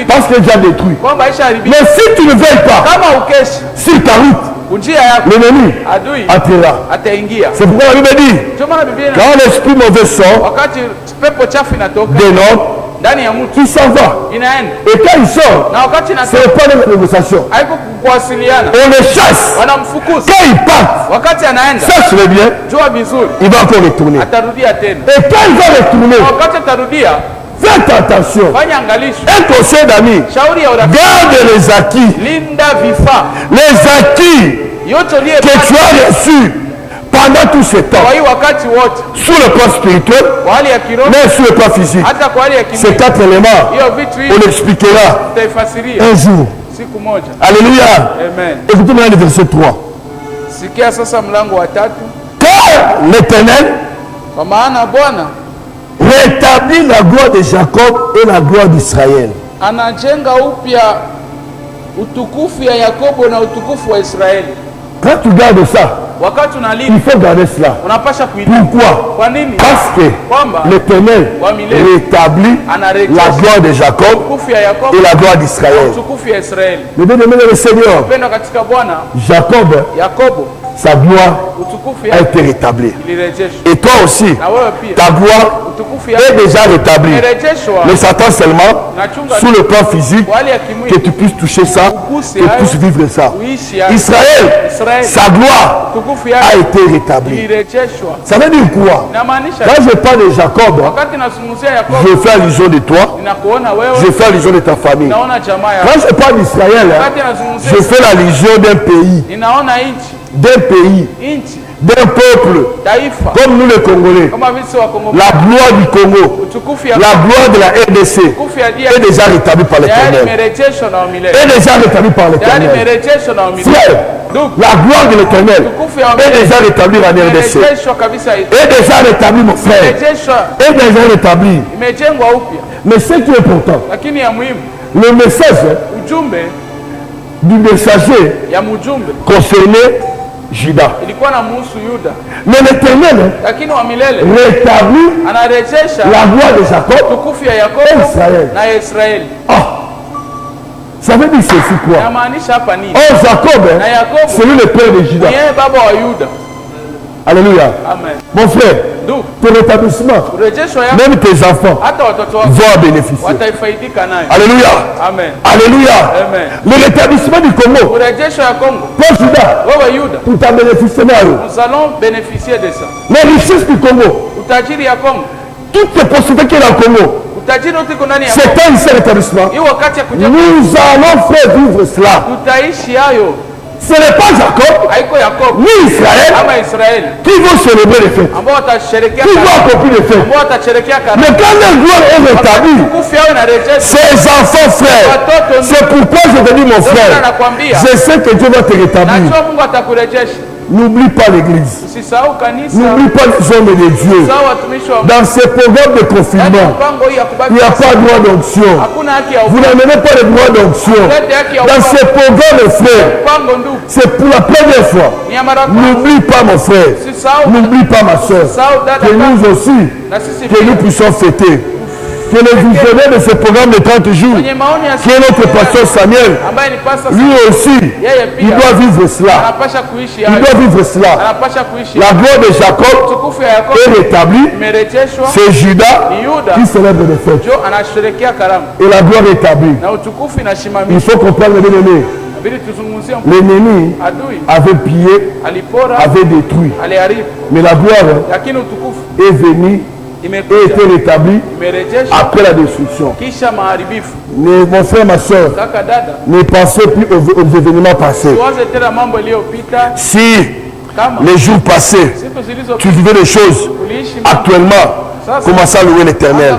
Parce qu'il est déjà détruit. Mais si tu ne veilles pas sur ta route, l'ennemi attirera. C'est pourquoi la Bible dit, quand l'esprit mauvais sort de l'homme, il s'en va. Et quand il sort, ce n'est pas une négociation. On le chasse. Quand il part, sache-le bien, il va encore retourner. Et quand il va retourner, faites attention. Un conseil d'amis, garde les acquis. Les acquis que tu as reçus pendant tout ce temps, sur le plan spirituel, mais sur le plan physique. Ces 4 éléments, on l'expliquera un jour. Alléluia. Écoutez maintenant le verset 3. Car l'Éternel rétablit la gloire de Jacob et la gloire d'Israël. Quand tu gardes ça, il faut garder cela. Pourquoi? Parce que l'Éternel rétablit la gloire de Jacob et la gloire d'Israël. Le bien-aimé le Seigneur, Jacob sa gloire a été rétablie. Et toi aussi, ta gloire est déjà rétablie. Mais Satan seulement, sous le plan physique, que tu puisses toucher ça, que tu puisses vivre ça. Israël, sa gloire a été rétablie. Ça veut dire quoi? Quand je parle de Jacob, je fais allusion de toi, je fais allusion de ta famille. Quand je parle d'Israël, je fais l'allusion d'un pays. D'un pays, d'un peuple, comme nous les Congolais. La gloire du Congo, la gloire de la RDC est déjà rétablie par l'Éternel. Est déjà rétablie par l'Éternel. Frère, la gloire de l'Éternel est déjà rétablie en RDC. Est déjà rétablie, mon frère. Est déjà rétablie. Mais ce qui est important, le message du messager concerné Juda. Mais l'Éternel rétablit la gloire de Jacob et Israël. Ça veut dire ceci quoi? Oh, Jacob, c'est lui le père de Juda. Alléluia. Amen. Mon frère, ton rétablissement, même tes enfants vont bénéficier. Alléluia. Amen. Alléluia. Amen. Le rétablissement du Congo, pour Juda, pour ta bénéficier. Nous allons bénéficier de ça. Les richesses du Congo, toutes les possibilités qu'il y a au Congo, c'est un seul rétablissement. Nous allons faire vivre cela. Ce n'est pas Jacob, ni Israël, qui vont célébrer les fêtes, qui vont accomplir les fêtes. Mais quand la gloire est rétablie, ses enfants, frères, c'est pourquoi je te dis, mon frère, je sais que Dieu va te rétablir. N'oublie pas l'église. N'oublie pas les hommes de Dieu. Dans ces programmes de confinement, il n'y a pas de droit d'onction. Vous n'amenez pas le droit d'onction. Dans ces programmes, frères, c'est pour la première fois. N'oublie pas, mon frère. N'oublie pas, ma soeur. Que nous aussi, que nous puissions fêter. Que le visionnaire de ce programme de 30 jours, qui est notre pasteur Samuel, lui aussi, il doit vivre cela. Il doit vivre cela. La gloire de Jacob est rétablie. C'est Judas qui célèbre les fêtes. Et la gloire est établie. Il faut comprendre, bien aimé. L'ennemi avait pillé, avait détruit. Mais la gloire est venue et été rétabli après la destruction. Mais mon frère, ma soeur, ne pensez plus aux événements passés. Si les jours passés, tu vivais des choses, actuellement, commence à louer l'Éternel,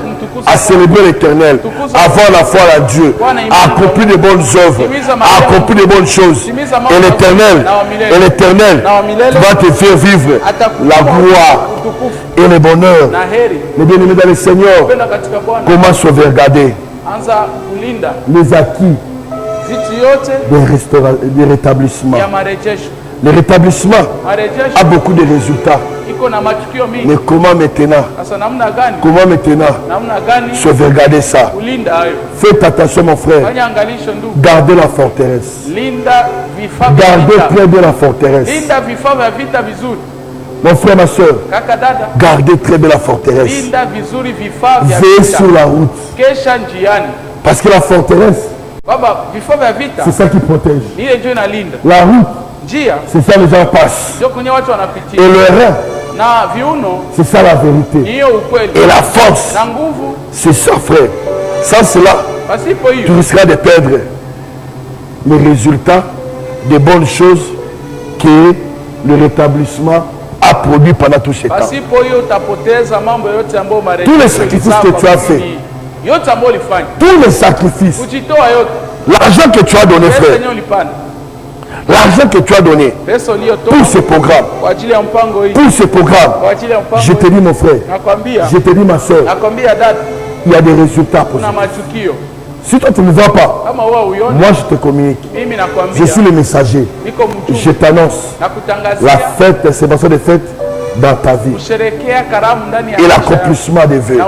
à célébrer l'Éternel, avoir la foi à Dieu, à accomplir de bonnes œuvres, à accomplir de bonnes choses. Et l'Éternel va te faire vivre la gloire et le bonheur. Les bien-aimés dans le Seigneur, comment sauvegarder les acquis des rétablissements. Le rétablissement a beaucoup de résultats. Mais comment maintenant sauvegarder ça? Faites attention, mon frère. Gardez la forteresse. Gardez très bien la forteresse. Mon frère, ma soeur, gardez très bien la forteresse. Veillez sur la route. Parce que la forteresse, c'est ça qui protège. La route, c'est ça les gens passent. Et le rein, c'est ça la vérité. Et la force, c'est ça, frère. Sans cela, tu risqueras de perdre les résultats des bonnes choses que le rétablissement a produit pendant tout ce temps. Tous les sacrifices que tu as fait, tous les sacrifices, l'argent que tu as donné, frère, l'argent que tu as donné pour ce programme, je te dis, mon frère, je te dis, ma soeur, il y a des résultats positifs. Si toi tu ne vois pas, moi je te communique. Je suis le messager. Je t'annonce la fête, la célébration des fêtes dans ta vie et l'accomplissement des vœux.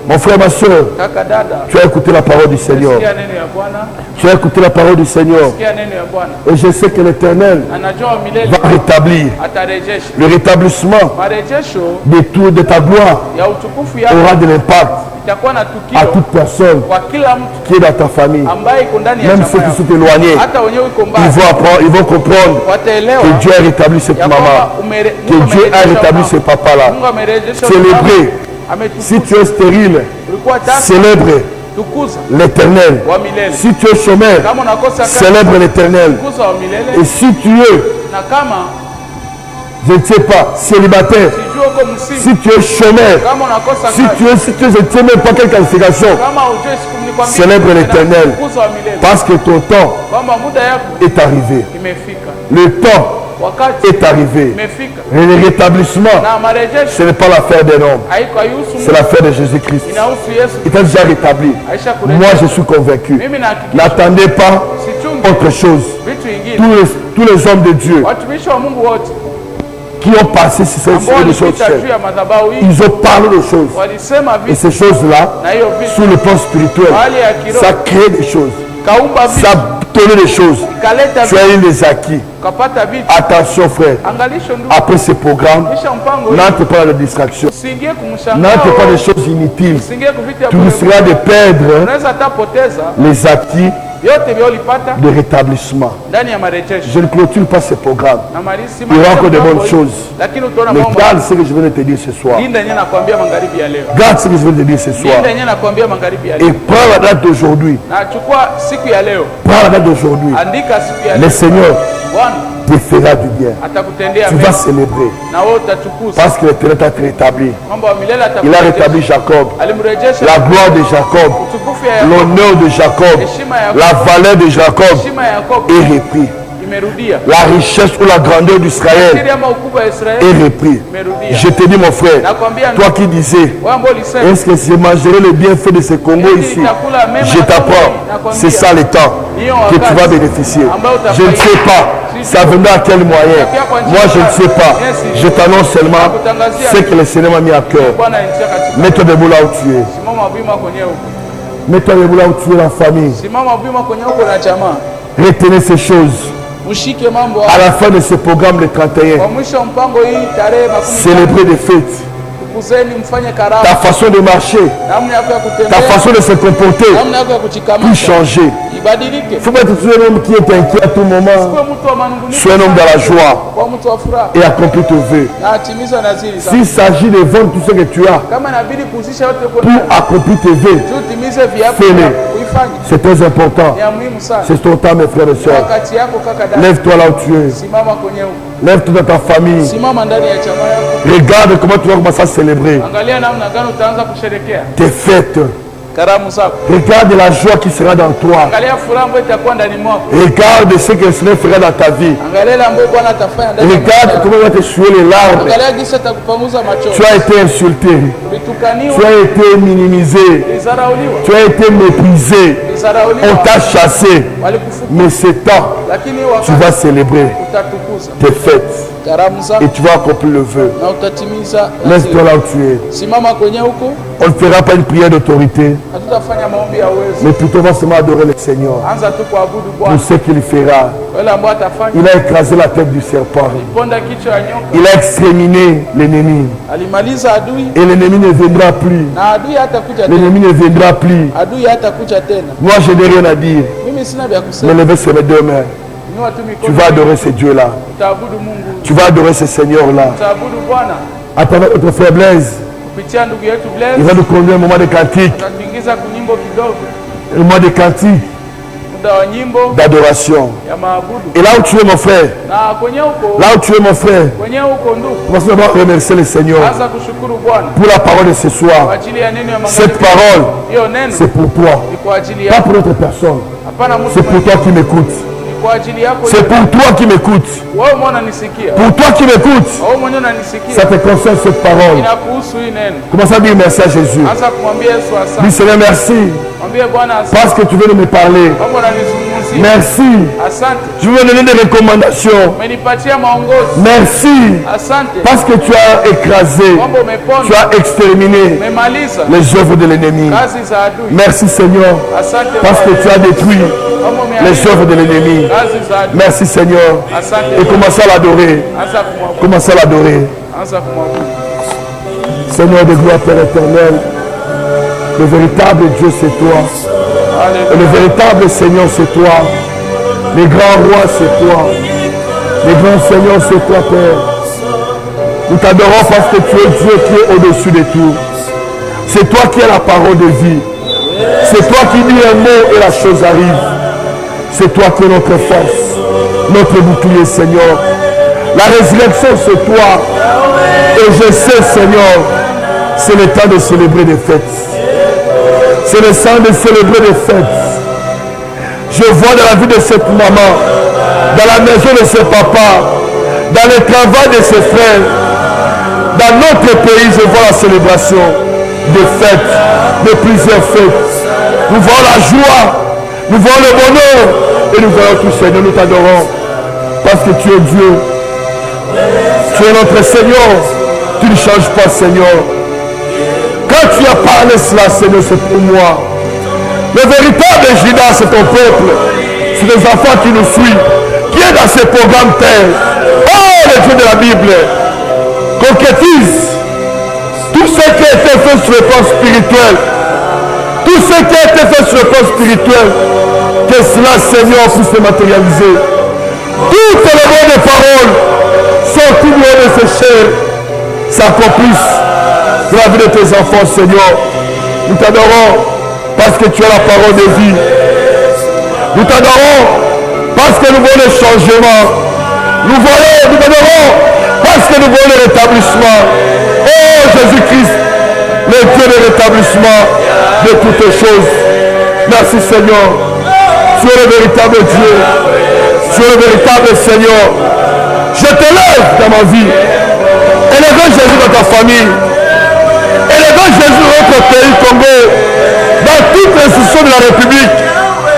Mon frère, ma soeur, tu as écouté la parole du Seigneur. Tu as écouté la parole du Seigneur. Et je sais que l'Éternel va rétablir. Le rétablissement de tout de ta gloire aura de l'impact à toute personne qui est dans ta famille. Même ceux qui sont éloignés, ils vont comprendre que Dieu a rétabli cette maman, que Dieu a rétabli ce papa-là. Célébrer. Si tu es stérile, célèbre l'Éternel. Si tu es chômeur, célèbre l'Éternel. Et si tu es, je ne sais pas, célibataire, si tu es chômeur, si tu es, je ne sais même pas quelle qualification, célèbre l'Éternel. Parce que ton temps est arrivé. Le temps est arrivé. Et le rétablissement, ce n'est pas l'affaire d'un homme, c'est l'affaire de Jésus-Christ. Il t'a déjà rétabli. Moi, je suis convaincu. N'attendez pas autre chose. Tous les hommes de Dieu qui ont passé sur ces choses, ils ont parlé de choses. Et ces choses-là, sous le plan spirituel, ça crée des choses. Ça donne des choses. Tu as eu les acquis. Attention frère, après ce programme, n'entre pas dans la distraction. N'entre pas dans des choses inutiles. Tu risqueras de perdre les acquis de rétablissement. Je ne clôture pas ce programme. Il y aura encore de bonnes choses. Mais garde ce que je viens de te dire ce soir. Garde ce que je viens de te dire ce soir. Et prends la date d'aujourd'hui. Prends la date d'aujourd'hui. Le Seigneur te fera du bien. Tu vas célébrer. Parce que l'Éternel t'a rétabli. Il a rétabli Jacob. La gloire de Jacob. L'honneur de Jacob. La valeur de Jacob est repris. La richesse ou la grandeur d'Israël est repris. Je te dis mon frère, toi qui disais, est-ce que je mangerai le bienfait de ce Congo ici? Je t'apprends, c'est ça le temps que tu vas bénéficier. Je ne sais pas, ça viendra à quel moyen. Moi je ne sais pas. Je t'annonce seulement ce que le Seigneur m'a mis à cœur. Mets-toi debout là où tu es. Mets-toi debout là où tu es, la famille. Retenez ces choses. À la fin de ce programme le 31, célébrer des fêtes. Ta façon de marcher, ta façon de se comporter peut changer. Il faut pas être un homme qui est inquiet à tout moment. Sois un homme dans la joie et accomplis tes vœux. S'il s'agit de vendre tout ce que tu as pour accomplir tes vœux, fais-le. C'est très important. C'est ton temps, mes frères et sœurs. Lève-toi là où tu es. Lève-toi dans ta famille. Regarde comment tu vas commencer à célébrer tes fêtes. Regarde la joie qui sera dans toi. Regarde ce que le Seigneur fera dans ta vie. Regarde comment il va te suer les larmes. Tu as été insulté. Tu as été minimisé. Tu as été méprisé. On t'a chassé. Mais c'est temps. Tu vas célébrer tes fêtes. Et tu vas accomplir le vœu. Laisse-toi là où tu es. On ne fera pas une prière d'autorité, mais plutôt on va seulement adorer le Seigneur pour ce qu'il fera. Il a écrasé la tête du serpent. Il a exterminé l'ennemi. Et l'ennemi ne viendra plus. L'ennemi ne viendra plus. Moi je n'ai rien à dire. Mais levez sur mes deux mains. Tu vas adorer ce Dieu-là. Tu vas adorer ce Seigneur-là. À travers notre frère Blaise, il va nous conduire un moment de cantique. Un moment de cantique d'adoration. Et là où tu es mon frère, là où tu es mon frère, commence d'abord à remercier le Seigneur pour la parole de ce soir. Cette parole, c'est pour toi, pas pour notre personne. C'est pour toi qui m'écoutes. C'est pour toi qui m'écoutes. Pour toi qui m'écoutes, ça te concerne cette parole. Commence à dire merci à Jésus. Dis Seigneur merci. Parce que tu veux me parler. Merci. Je veux donner des recommandations. Merci. Parce que tu as écrasé, tu as exterminé les œuvres de l'ennemi. Merci Seigneur. Parce que tu as détruit les œuvres de l'ennemi. Merci Seigneur. Et commence à l'adorer. Commence à l'adorer. Seigneur de gloire, Père éternel, le véritable Dieu c'est toi. Et le véritable Seigneur c'est toi. Les grands rois c'est toi. Les grands seigneurs c'est toi, Père. Nous t'adorons parce que tu es Dieu qui est au-dessus de tout. C'est toi qui as la parole de vie. C'est toi qui dis un mot et la chose arrive. C'est toi qui es notre force, notre bouclier, Seigneur. La résurrection c'est toi. Et je sais, Seigneur, c'est le temps de célébrer des fêtes. C'est le temps de célébrer des fêtes. Je vois dans la vie de cette maman, dans la maison de ce papa, dans le travail de ses frères, dans notre pays, je vois la célébration de fêtes, de plusieurs fêtes. Nous voyons la joie, nous voyons le bonheur et nous voyons tout, Seigneur. Nous t'adorons parce que tu es Dieu. Tu es notre Seigneur. Tu ne changes pas, Seigneur. Quand tu as parlé cela, Seigneur, c'est pour moi. Le véritable Judas, c'est ton peuple. C'est les enfants qui nous suivent, qui est dans ces programmes terre. Oh, le Dieu de la Bible, concrétise tout ce qui a été fait sur le plan spirituel. Tout ce qui a été fait sur le plan spirituel, que cela, Seigneur, puisse se matérialiser. Toutes les mots de parole sorties du haut de ces chairs s'accomplissent dans la vie de tes enfants, Seigneur. Nous t'adorons parce que tu as la parole de vie. Nous t'adorons parce que nous voyons le changement. Nous t'adorons parce que nous voyons le rétablissement. Oh Jésus-Christ, le Dieu de rétablissement de toutes choses. Merci Seigneur. Tu es le véritable Dieu. Tu es le véritable Seigneur. Je te lève dans ma vie. Élève Jésus dans ta famille. Élève Jésus dans notre pays Congo. Dans toutes les institutions de la République.